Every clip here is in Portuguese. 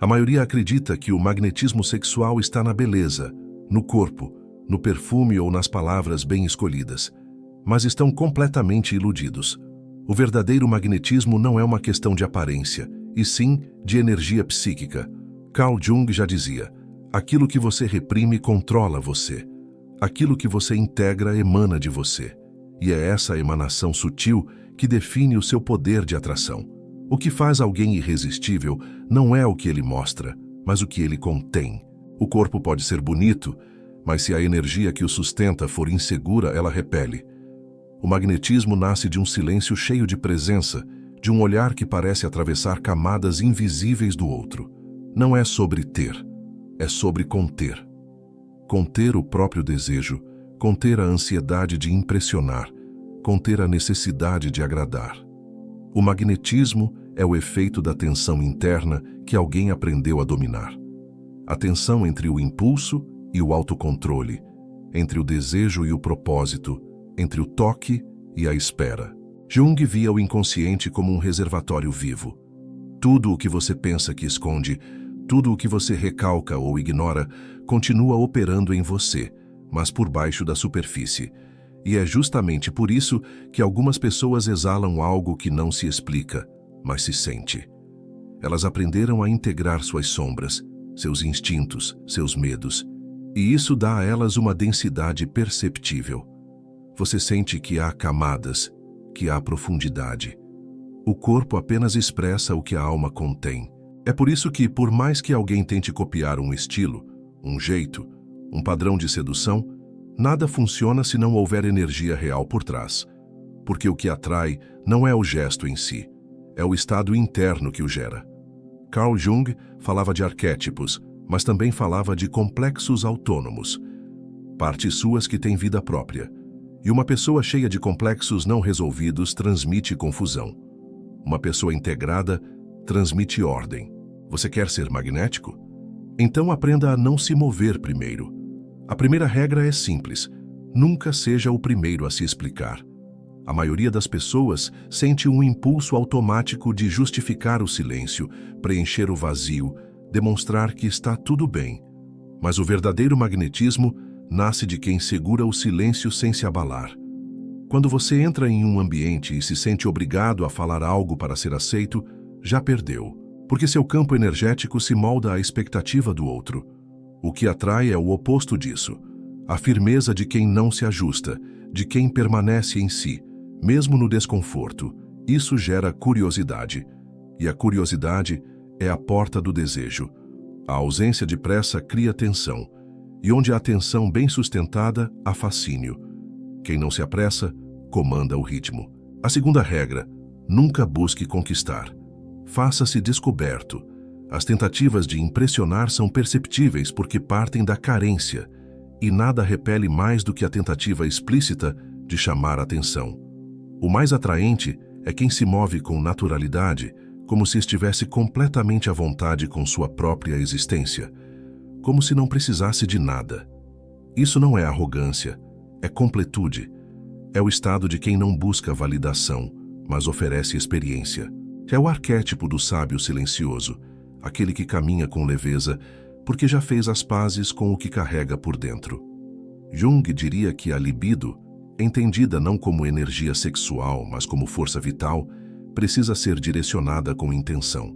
A maioria acredita que o magnetismo sexual está na beleza, no corpo, no perfume ou nas palavras bem escolhidas, mas estão completamente iludidos. O verdadeiro magnetismo não é uma questão de aparência, e sim de energia psíquica. Carl Jung já dizia: aquilo que você reprime controla você. Aquilo que você integra emana de você. E é essa emanação sutil que define o seu poder de atração. O que faz alguém irresistível não é o que ele mostra, mas o que ele contém. O corpo pode ser bonito, mas se a energia que o sustenta for insegura, ela repele. O magnetismo nasce de um silêncio cheio de presença, de um olhar que parece atravessar camadas invisíveis do outro. Não é sobre ter, é sobre conter. Conter o próprio desejo, conter a ansiedade de impressionar, conter a necessidade de agradar. O magnetismo é o efeito da tensão interna que alguém aprendeu a dominar. A tensão entre o impulso e o autocontrole, entre o desejo e o propósito, entre o toque e a espera. Jung via o inconsciente como um reservatório vivo. Tudo o que você pensa que esconde, tudo o que você recalca ou ignora, continua operando em você, mas por baixo da superfície. E é justamente por isso que algumas pessoas exalam algo que não se explica, mas se sente. Elas aprenderam a integrar suas sombras, seus instintos, seus medos, e isso dá a elas uma densidade perceptível. Você sente que há camadas, que há profundidade. O corpo apenas expressa o que a alma contém. É por isso que, por mais que alguém tente copiar um estilo, um jeito, um padrão de sedução, nada funciona se não houver energia real por trás. Porque o que atrai não é o gesto em si, é o estado interno que o gera. Carl Jung falava de arquétipos, mas também falava de complexos autônomos, partes suas que têm vida própria. E uma pessoa cheia de complexos não resolvidos transmite confusão. Uma pessoa integrada transmite ordem. Você quer ser magnético? Então aprenda a não se mover primeiro. A primeira regra é simples: nunca seja o primeiro a se explicar. A maioria das pessoas sente um impulso automático de justificar o silêncio, preencher o vazio, demonstrar que está tudo bem. Mas o verdadeiro magnetismo nasce de quem segura o silêncio sem se abalar. Quando você entra em um ambiente e se sente obrigado a falar algo para ser aceito, já perdeu, porque seu campo energético se molda à expectativa do outro. O que atrai é o oposto disso: a firmeza de quem não se ajusta, de quem permanece em si, mesmo no desconforto. Isso gera curiosidade, e a curiosidade é a porta do desejo. A ausência de pressa cria tensão, e onde há tensão bem sustentada, há fascínio. Quem não se apressa, comanda o ritmo. A segunda regra: nunca busque conquistar. Faça-se descoberto. As tentativas de impressionar são perceptíveis porque partem da carência, e nada repele mais do que a tentativa explícita de chamar atenção. O mais atraente é quem se move com naturalidade, como se estivesse completamente à vontade com sua própria existência, como se não precisasse de nada. Isso não é arrogância, é completude. É o estado de quem não busca validação, mas oferece experiência. É o arquétipo do sábio silencioso, aquele que caminha com leveza, porque já fez as pazes com o que carrega por dentro. Jung diria que a libido, entendida não como energia sexual, mas como força vital, precisa ser direcionada com intenção.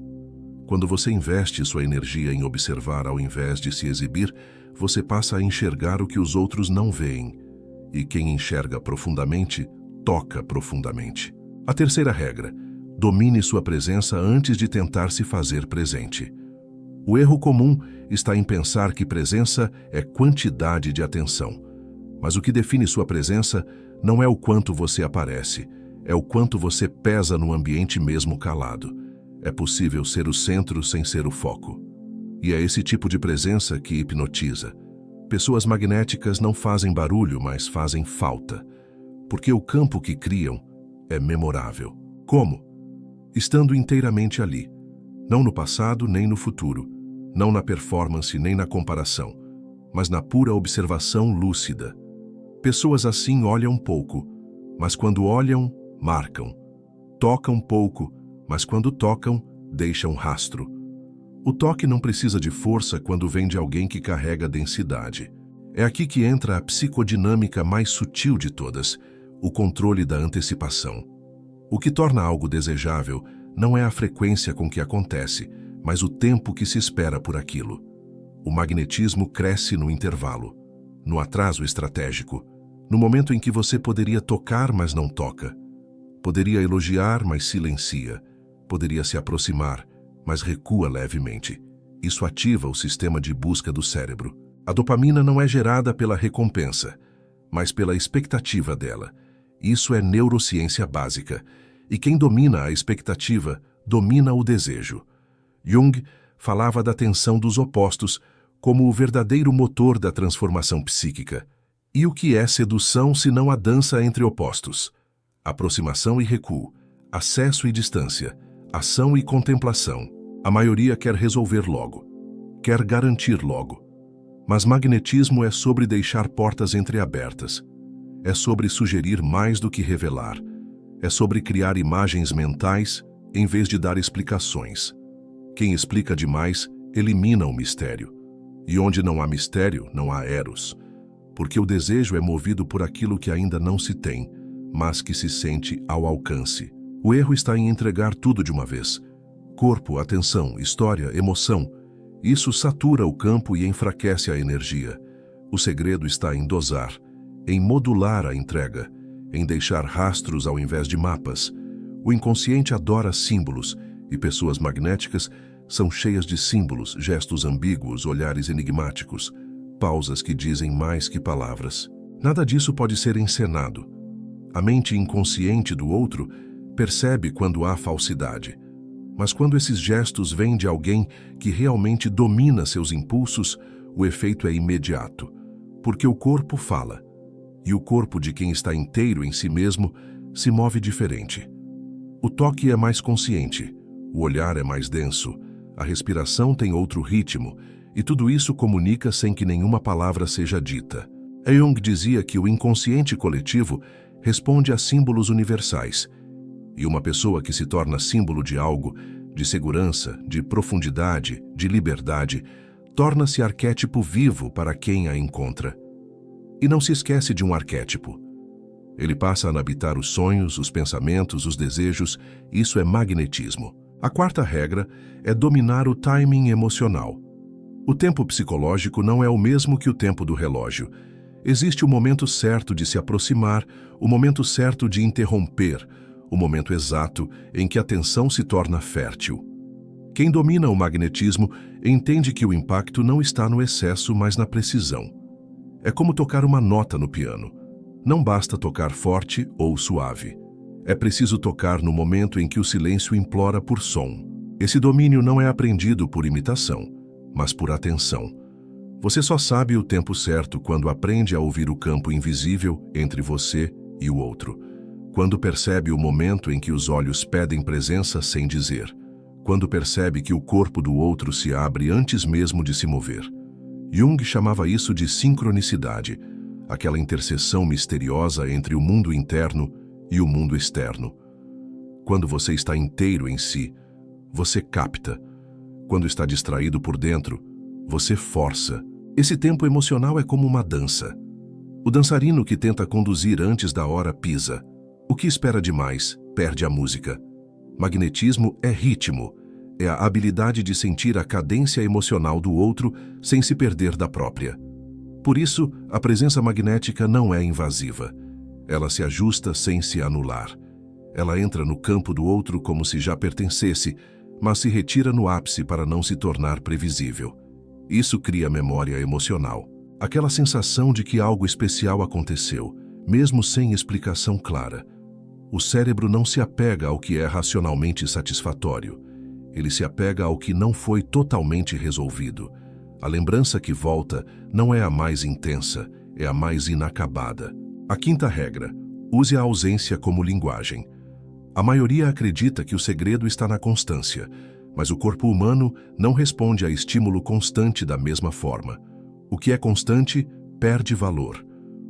Quando você investe sua energia em observar ao invés de se exibir, você passa a enxergar o que os outros não veem. E quem enxerga profundamente, toca profundamente. A terceira regra: domine sua presença antes de tentar se fazer presente. O erro comum está em pensar que presença é quantidade de atenção. Mas o que define sua presença não é o quanto você aparece, é o quanto você pesa no ambiente mesmo calado. É possível ser o centro sem ser o foco. E é esse tipo de presença que hipnotiza. Pessoas magnéticas não fazem barulho, mas fazem falta. Porque o campo que criam é memorável. Como? Estando inteiramente ali. Não no passado nem no futuro. Não na performance nem na comparação. Mas na pura observação lúcida. Pessoas assim olham pouco, mas quando olham, marcam. Tocam pouco, mas quando tocam, deixam rastro. O toque não precisa de força quando vem de alguém que carrega densidade. É aqui que entra a psicodinâmica mais sutil de todas, o controle da antecipação. O que torna algo desejável não é a frequência com que acontece, mas o tempo que se espera por aquilo. O magnetismo cresce no intervalo, no atraso estratégico, no momento em que você poderia tocar, mas não toca. Poderia elogiar, mas silencia. Poderia se aproximar, mas recua levemente. Isso ativa o sistema de busca do cérebro. A dopamina não é gerada pela recompensa, mas pela expectativa dela. Isso é neurociência básica. E quem domina a expectativa, domina o desejo. Jung falava da tensão dos opostos como o verdadeiro motor da transformação psíquica. E o que é sedução se não a dança entre opostos? Aproximação e recuo, acesso e distância, ação e contemplação. A maioria quer resolver logo, quer garantir logo. Mas magnetismo é sobre deixar portas entreabertas. É sobre sugerir mais do que revelar. É sobre criar imagens mentais em vez de dar explicações. Quem explica demais elimina o mistério. E onde não há mistério, não há eros. Porque o desejo é movido por aquilo que ainda não se tem, mas que se sente ao alcance. O erro está em entregar tudo de uma vez. Corpo, atenção, história, emoção. Isso satura o campo e enfraquece a energia. O segredo está em dosar, em modular a entrega, em deixar rastros ao invés de mapas. O inconsciente adora símbolos, e pessoas magnéticas são cheias de símbolos, gestos ambíguos, olhares enigmáticos, pausas que dizem mais que palavras. Nada disso pode ser encenado. A mente inconsciente do outro percebe quando há falsidade. Mas quando esses gestos vêm de alguém que realmente domina seus impulsos, o efeito é imediato. Porque o corpo fala. E o corpo de quem está inteiro em si mesmo se move diferente. O toque é mais consciente, o olhar é mais denso, a respiração tem outro ritmo, e tudo isso comunica sem que nenhuma palavra seja dita. Jung dizia que o inconsciente coletivo responde a símbolos universais, e uma pessoa que se torna símbolo de algo, de segurança, de profundidade, de liberdade, torna-se arquétipo vivo para quem a encontra. E não se esquece de um arquétipo. Ele passa a habitar os sonhos, os pensamentos, os desejos. Isso é magnetismo. A quarta regra é dominar o timing emocional. O tempo psicológico não é o mesmo que o tempo do relógio. Existe o momento certo de se aproximar, o momento certo de interromper, o momento exato em que a tensão se torna fértil. Quem domina o magnetismo entende que o impacto não está no excesso, mas na precisão. É como tocar uma nota no piano. Não basta tocar forte ou suave. É preciso tocar no momento em que o silêncio implora por som. Esse domínio não é aprendido por imitação, mas por atenção. Você só sabe o tempo certo quando aprende a ouvir o campo invisível entre você e o outro. Quando percebe o momento em que os olhos pedem presença sem dizer. Quando percebe que o corpo do outro se abre antes mesmo de se mover. Jung chamava isso de sincronicidade, aquela interseção misteriosa entre o mundo interno e o mundo externo. Quando você está inteiro em si, você capta. Quando está distraído por dentro, você força. Esse tempo emocional é como uma dança. O dançarino que tenta conduzir antes da hora pisa. O que espera demais perde a música. Magnetismo é ritmo. É a habilidade de sentir a cadência emocional do outro sem se perder da própria. Por isso, a presença magnética não é invasiva. Ela se ajusta sem se anular. Ela entra no campo do outro como se já pertencesse, mas se retira no ápice para não se tornar previsível. Isso cria memória emocional. Aquela sensação de que algo especial aconteceu, mesmo sem explicação clara. O cérebro não se apega ao que é racionalmente satisfatório. Ele se apega ao que não foi totalmente resolvido. A lembrança que volta não é a mais intensa, é a mais inacabada. A quinta regra: use a ausência como linguagem. A maioria acredita que o segredo está na constância, mas o corpo humano não responde a estímulo constante da mesma forma. O que é constante perde valor.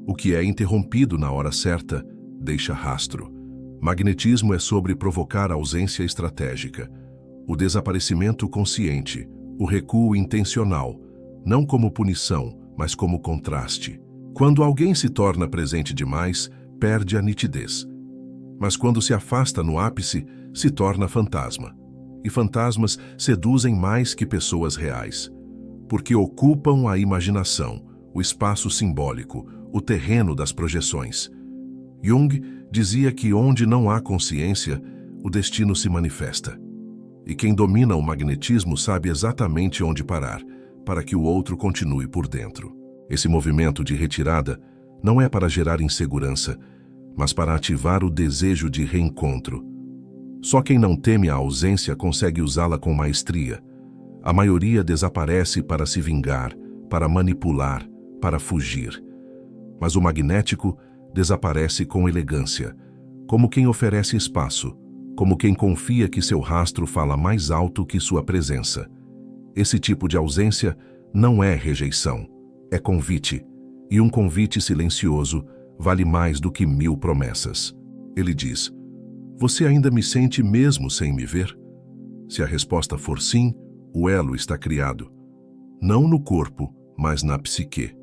O que é interrompido na hora certa deixa rastro. Magnetismo é sobre provocar ausência estratégica. O desaparecimento consciente, O recuo intencional, não como punição, mas como contraste. Quando alguém se torna presente demais, perde a nitidez. Mas quando se afasta no ápice, se torna fantasma. E fantasmas seduzem mais que pessoas reais, porque ocupam a imaginação, o espaço simbólico, o terreno das projeções. Jung dizia que onde não há consciência, o destino se manifesta. E quem domina o magnetismo sabe exatamente onde parar, para que o outro continue por dentro. Esse movimento de retirada não é para gerar insegurança, mas para ativar o desejo de reencontro. Só quem não teme a ausência consegue usá-la com maestria. A maioria desaparece para se vingar, para manipular, para fugir. Mas o magnético desaparece com elegância, como quem oferece espaço, como quem confia que seu rastro fala mais alto que sua presença. Esse tipo de ausência não é rejeição, é convite, e um convite silencioso vale mais do que 1000 promessas. Ele diz: você ainda me sente mesmo sem me ver? Se a resposta for sim, o elo está criado. Não no corpo, mas na psique.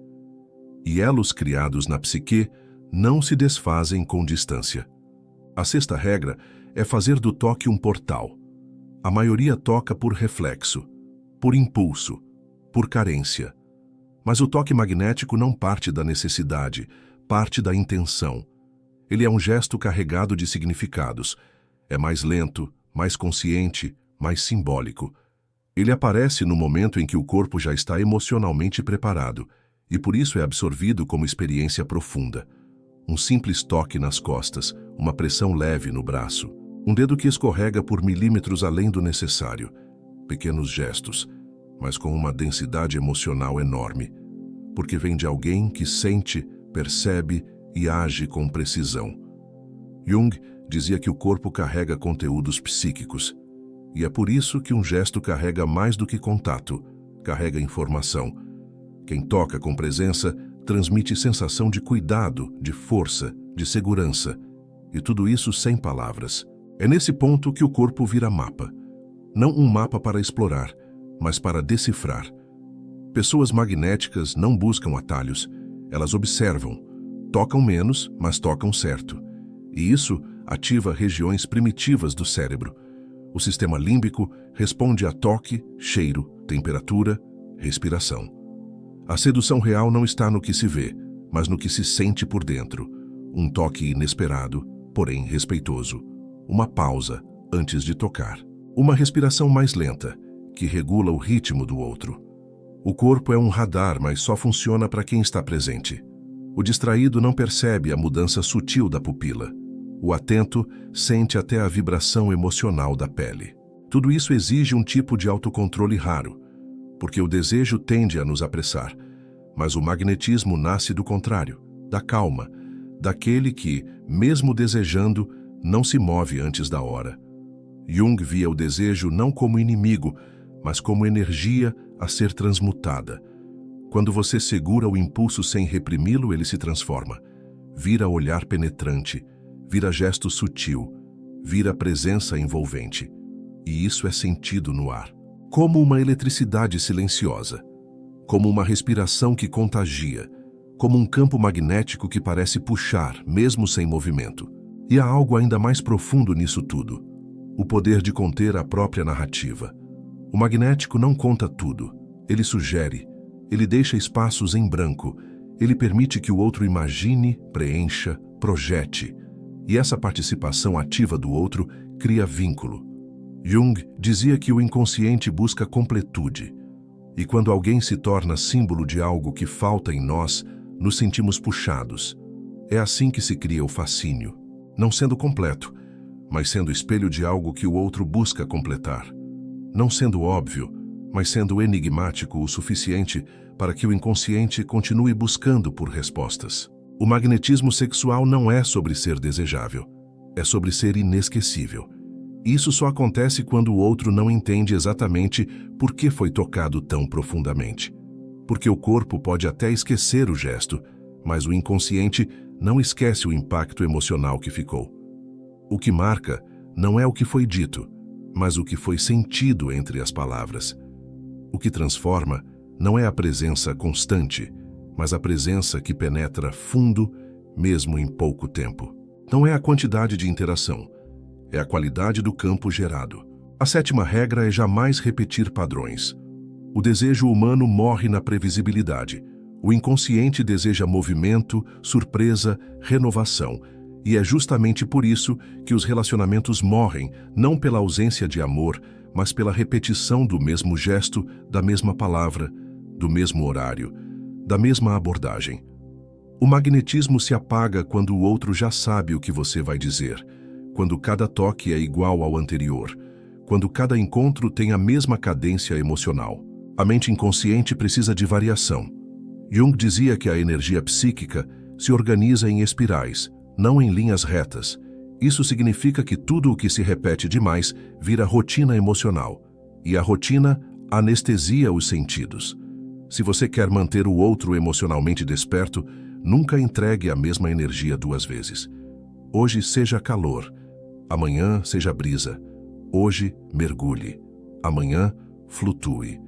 E elos criados na psique não se desfazem com distância. A sexta regra é fazer do toque um portal. A maioria toca por reflexo, por impulso, por carência. Mas o toque magnético não parte da necessidade, parte da intenção. Ele é um gesto carregado de significados. É mais lento, mais consciente, mais simbólico. Ele aparece no momento em que o corpo já está emocionalmente preparado, e por isso é absorvido como experiência profunda. Um simples toque nas costas, uma pressão leve no braço, um dedo que escorrega por milímetros além do necessário. Pequenos gestos, mas com uma densidade emocional enorme, porque vem de alguém que sente, percebe e age com precisão. Jung dizia que o corpo carrega conteúdos psíquicos, e é por isso que um gesto carrega mais do que contato, carrega informação. Quem toca com presença transmite sensação de cuidado, de força, de segurança, e tudo isso sem palavras. É nesse ponto que o corpo vira mapa. Não um mapa para explorar, mas para decifrar. Pessoas magnéticas não buscam atalhos, elas observam. Tocam menos, mas tocam certo. E isso ativa regiões primitivas do cérebro. O sistema límbico responde a toque, cheiro, temperatura, respiração. A sedução real não está no que se vê, mas no que se sente por dentro. Um toque inesperado, porém respeitoso. Uma pausa antes de tocar. Uma respiração mais lenta, que regula o ritmo do outro. O corpo é um radar, mas só funciona para quem está presente. O distraído não percebe a mudança sutil da pupila. O atento sente até a vibração emocional da pele. Tudo isso exige um tipo de autocontrole raro, porque o desejo tende a nos apressar, mas o magnetismo nasce do contrário, da calma, daquele que, mesmo desejando, não se move antes da hora. Jung via o desejo não como inimigo, mas como energia a ser transmutada. Quando você segura o impulso sem reprimi-lo, ele se transforma. Vira olhar penetrante, vira gesto sutil, vira presença envolvente. E isso é sentido no ar. Como uma eletricidade silenciosa. Como uma respiração que contagia. Como um campo magnético que parece puxar, mesmo sem movimento. E há algo ainda mais profundo nisso tudo. O poder de conter a própria narrativa. O magnético não conta tudo. Ele sugere. Ele deixa espaços em branco. Ele permite que o outro imagine, preencha, projete. E essa participação ativa do outro cria vínculo. Jung dizia que o inconsciente busca completude. E quando alguém se torna símbolo de algo que falta em nós, nos sentimos puxados. É assim que se cria o fascínio. Não sendo completo, mas sendo espelho de algo que o outro busca completar. Não sendo óbvio, mas sendo enigmático o suficiente para que o inconsciente continue buscando por respostas. O magnetismo sexual não é sobre ser desejável, é sobre ser inesquecível. Isso só acontece quando o outro não entende exatamente por que foi tocado tão profundamente. Porque o corpo pode até esquecer o gesto, mas o inconsciente não esquece o impacto emocional que ficou. O que marca não é o que foi dito, mas o que foi sentido entre as palavras. O que transforma não é a presença constante, mas a presença que penetra fundo, mesmo em pouco tempo. Não é a quantidade de interação, é a qualidade do campo gerado. A sétima regra é jamais repetir padrões. O desejo humano morre na previsibilidade. O inconsciente deseja movimento, surpresa, renovação. E é justamente por isso que os relacionamentos morrem, não pela ausência de amor, mas pela repetição do mesmo gesto, da mesma palavra, do mesmo horário, da mesma abordagem. O magnetismo se apaga quando o outro já sabe o que você vai dizer, quando cada toque é igual ao anterior, quando cada encontro tem a mesma cadência emocional. A mente inconsciente precisa de variação. Jung dizia que a energia psíquica se organiza em espirais, não em linhas retas. Isso significa que tudo o que se repete demais vira rotina emocional, e a rotina anestesia os sentidos. Se você quer manter o outro emocionalmente desperto, nunca entregue a mesma energia 2 vezes. Hoje seja calor, amanhã seja brisa. Hoje mergulhe, amanhã flutue.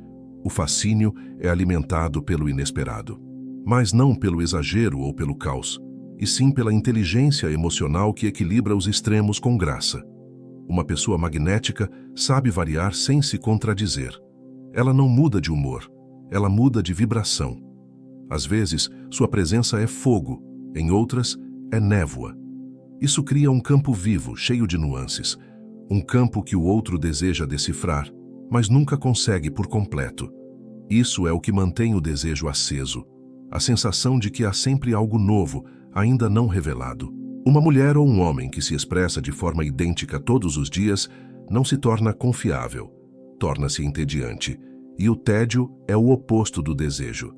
O fascínio é alimentado pelo inesperado, mas não pelo exagero ou pelo caos, e sim pela inteligência emocional que equilibra os extremos com graça. Uma pessoa magnética sabe variar sem se contradizer. Ela não muda de humor, ela muda de vibração. Às vezes, sua presença é fogo, em outras, é névoa. Isso cria um campo vivo, cheio de nuances, um campo que o outro deseja decifrar, mas nunca consegue por completo. Isso é o que mantém o desejo aceso, a sensação de que há sempre algo novo, ainda não revelado. Uma mulher ou um homem que se expressa de forma idêntica todos os dias não se torna confiável, torna-se entediante, e o tédio é o oposto do desejo.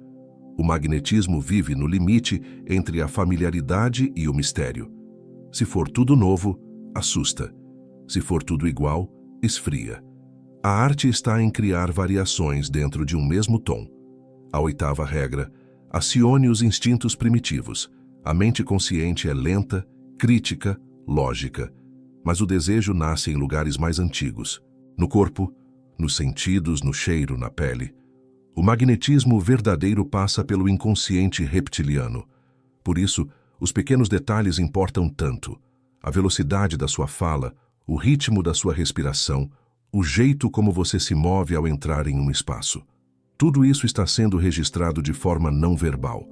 O magnetismo vive no limite entre a familiaridade e o mistério. Se for tudo novo, assusta. Se for tudo igual, esfria. A arte está em criar variações dentro de um mesmo tom. A 8ª regra: acione os instintos primitivos. A mente consciente é lenta, crítica, lógica. Mas o desejo nasce em lugares mais antigos. No corpo, nos sentidos, no cheiro, na pele. O magnetismo verdadeiro passa pelo inconsciente reptiliano. Por isso, os pequenos detalhes importam tanto. A velocidade da sua fala, o ritmo da sua respiração, o jeito como você se move ao entrar em um espaço. Tudo isso está sendo registrado de forma não verbal.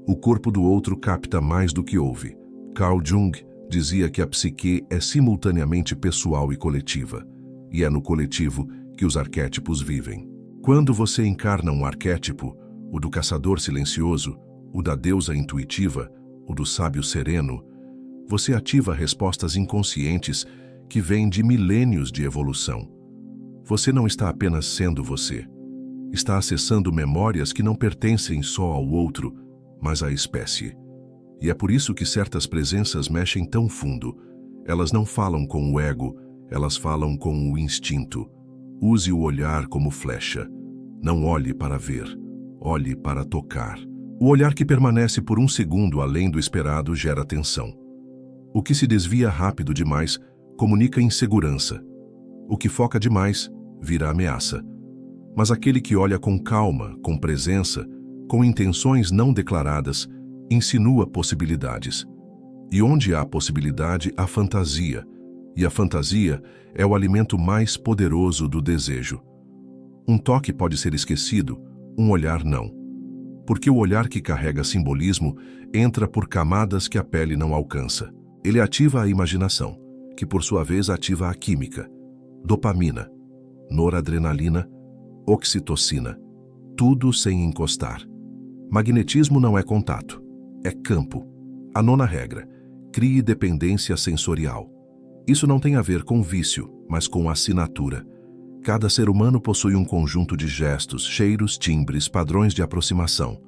O corpo do outro capta mais do que ouve. Carl Jung dizia que a psique é simultaneamente pessoal e coletiva, e é no coletivo que os arquétipos vivem. Quando você encarna um arquétipo, o do caçador silencioso, o da deusa intuitiva, o do sábio sereno, você ativa respostas inconscientes que vêm de milênios de evolução. Você não está apenas sendo você. Está acessando memórias que não pertencem só ao outro, mas à espécie. E é por isso que certas presenças mexem tão fundo. Elas não falam com o ego, elas falam com o instinto. Use o olhar como flecha. Não olhe para ver, olhe para tocar. O olhar que permanece por um segundo além do esperado gera tensão. O que se desvia rápido demais comunica insegurança. O que foca demais vira ameaça. Mas aquele que olha com calma, com presença, com intenções não declaradas, insinua possibilidades. E onde há possibilidade, há fantasia. E a fantasia é o alimento mais poderoso do desejo. Um toque pode ser esquecido, um olhar não. Porque o olhar que carrega simbolismo entra por camadas que a pele não alcança. Ele ativa a imaginação, que por sua vez ativa a química. Dopamina, noradrenalina, oxitocina. Tudo sem encostar. Magnetismo não é contato, é campo. A 9ª regra: crie dependência sensorial. Isso não tem a ver com vício, mas com assinatura. Cada ser humano possui um conjunto de gestos, cheiros, timbres, padrões de aproximação.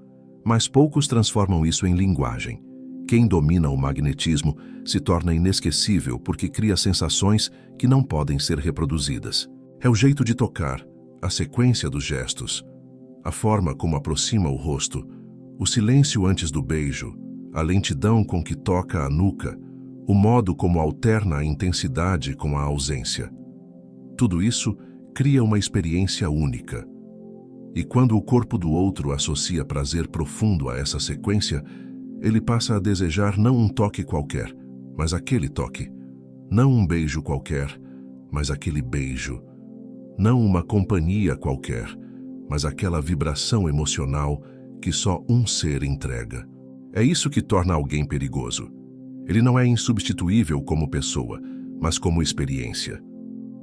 Mas poucos transformam isso em linguagem. Quem domina o magnetismo se torna inesquecível porque cria sensações que não podem ser reproduzidas. É o jeito de tocar, a sequência dos gestos, a forma como aproxima o rosto, o silêncio antes do beijo, a lentidão com que toca a nuca, o modo como alterna a intensidade com a ausência. Tudo isso cria uma experiência única. E quando o corpo do outro associa prazer profundo a essa sequência, ele passa a desejar não um toque qualquer, mas aquele toque. Não um beijo qualquer, mas aquele beijo. Não uma companhia qualquer, mas aquela vibração emocional que só um ser entrega. É isso que torna alguém perigoso. Ele não é insubstituível como pessoa, mas como experiência.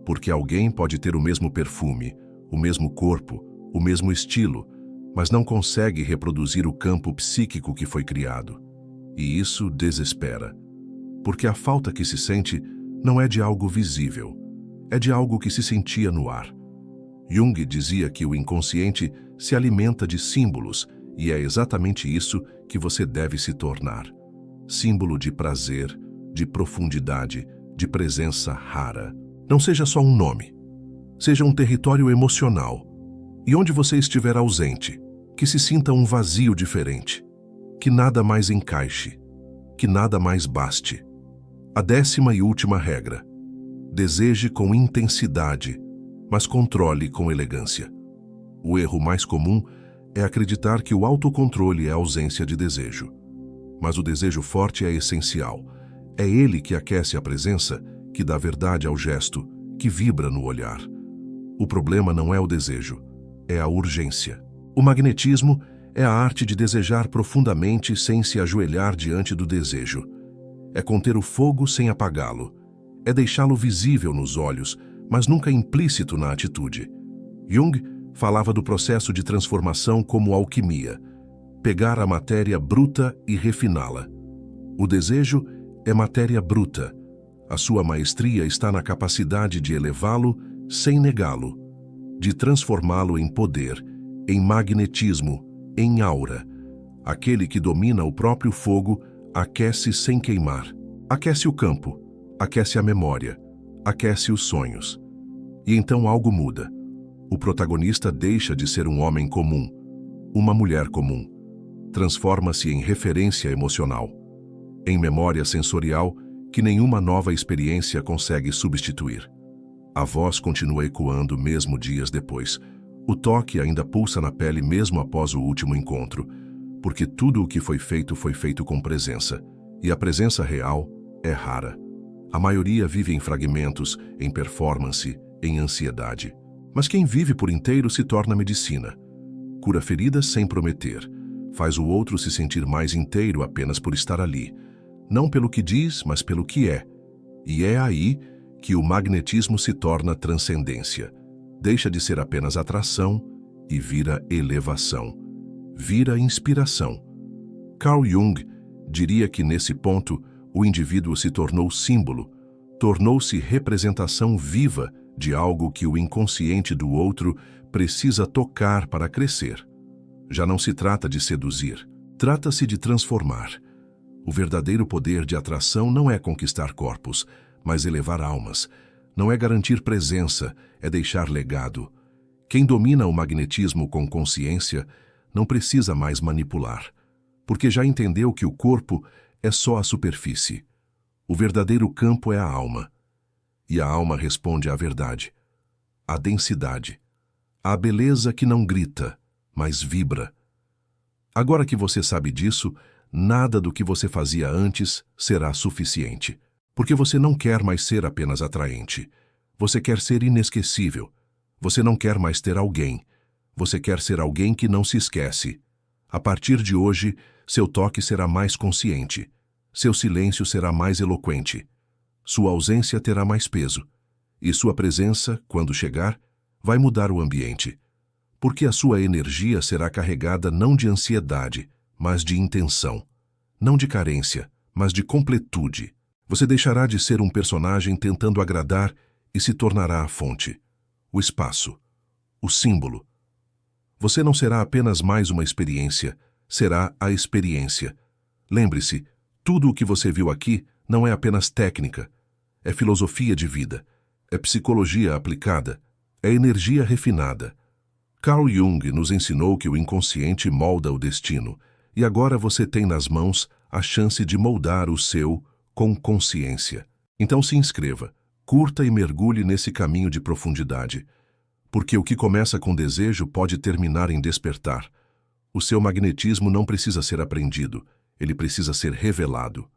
Porque alguém pode ter o mesmo perfume, o mesmo corpo, o mesmo estilo, mas não consegue reproduzir o campo psíquico que foi criado. E isso desespera. Porque a falta que se sente não é de algo visível, é de algo que se sentia no ar. Jung dizia que o inconsciente se alimenta de símbolos, e é exatamente isso que você deve se tornar. Símbolo de prazer, de profundidade, de presença rara. Não seja só um nome. Seja um território emocional. E onde você estiver ausente, que se sinta um vazio diferente. Que nada mais encaixe. Que nada mais baste. A 10ª e última regra. Deseje com intensidade, mas controle com elegância. O erro mais comum é acreditar que o autocontrole é ausência de desejo. Mas o desejo forte é essencial. É ele que aquece a presença, que dá verdade ao gesto, que vibra no olhar. O problema não é o desejo, é a urgência. O magnetismo é a arte de desejar profundamente sem se ajoelhar diante do desejo. É conter o fogo sem apagá-lo. É deixá-lo visível nos olhos, mas nunca implícito na atitude. Jung falava do processo de transformação como alquimia. Pegar a matéria bruta e refiná-la. O desejo é matéria bruta. A sua maestria está na capacidade de elevá-lo sem negá-lo, de transformá-lo em poder, em magnetismo, em aura. Aquele que domina o próprio fogo aquece sem queimar. Aquece o campo, aquece a memória, aquece os sonhos. E então algo muda. O protagonista deixa de ser um homem comum, uma mulher comum. Transforma-se em referência emocional, em memória sensorial que nenhuma nova experiência consegue substituir. A voz continua ecoando mesmo dias depois. O toque ainda pulsa na pele mesmo após o último encontro, porque tudo o que foi feito com presença, e a presença real é rara. A maioria vive em fragmentos, em performance, em ansiedade. Mas quem vive por inteiro se torna medicina. Cura feridas sem prometer. Faz o outro se sentir mais inteiro apenas por estar ali. Não pelo que diz, mas pelo que é. E é aí que o magnetismo se torna transcendência. Deixa de ser apenas atração e vira elevação. Vira inspiração. Carl Jung diria que nesse ponto o indivíduo se tornou símbolo, tornou-se representação viva de algo que o inconsciente do outro precisa tocar para crescer. Já não se trata de seduzir, trata-se de transformar. O verdadeiro poder de atração não é conquistar corpos, mas elevar almas. Não é garantir presença, é deixar legado. Quem domina o magnetismo com consciência não precisa mais manipular, porque já entendeu que o corpo é só a superfície. O verdadeiro campo é a alma. E a alma responde à verdade, à densidade, à beleza que não grita, mas vibra. Agora que você sabe disso, nada do que você fazia antes será suficiente, porque você não quer mais ser apenas atraente. Você quer ser inesquecível. Você não quer mais ter alguém. Você quer ser alguém que não se esquece. A partir de hoje, seu toque será mais consciente. Seu silêncio será mais eloquente. Sua ausência terá mais peso. E sua presença, quando chegar, vai mudar o ambiente. Porque a sua energia será carregada não de ansiedade, mas de intenção. Não de carência, mas de completude. Você deixará de ser um personagem tentando agradar e se tornará a fonte, o espaço, o símbolo. Você não será apenas mais uma experiência, será a experiência. Lembre-se, tudo o que você viu aqui não é apenas técnica, é filosofia de vida, é psicologia aplicada, é energia refinada. Carl Jung nos ensinou que o inconsciente molda o destino, e agora você tem nas mãos a chance de moldar o seu com consciência. Então se inscreva, curta e mergulhe nesse caminho de profundidade, Porque o que começa com desejo pode terminar em despertar. O seu magnetismo não precisa ser aprendido, ele precisa ser revelado.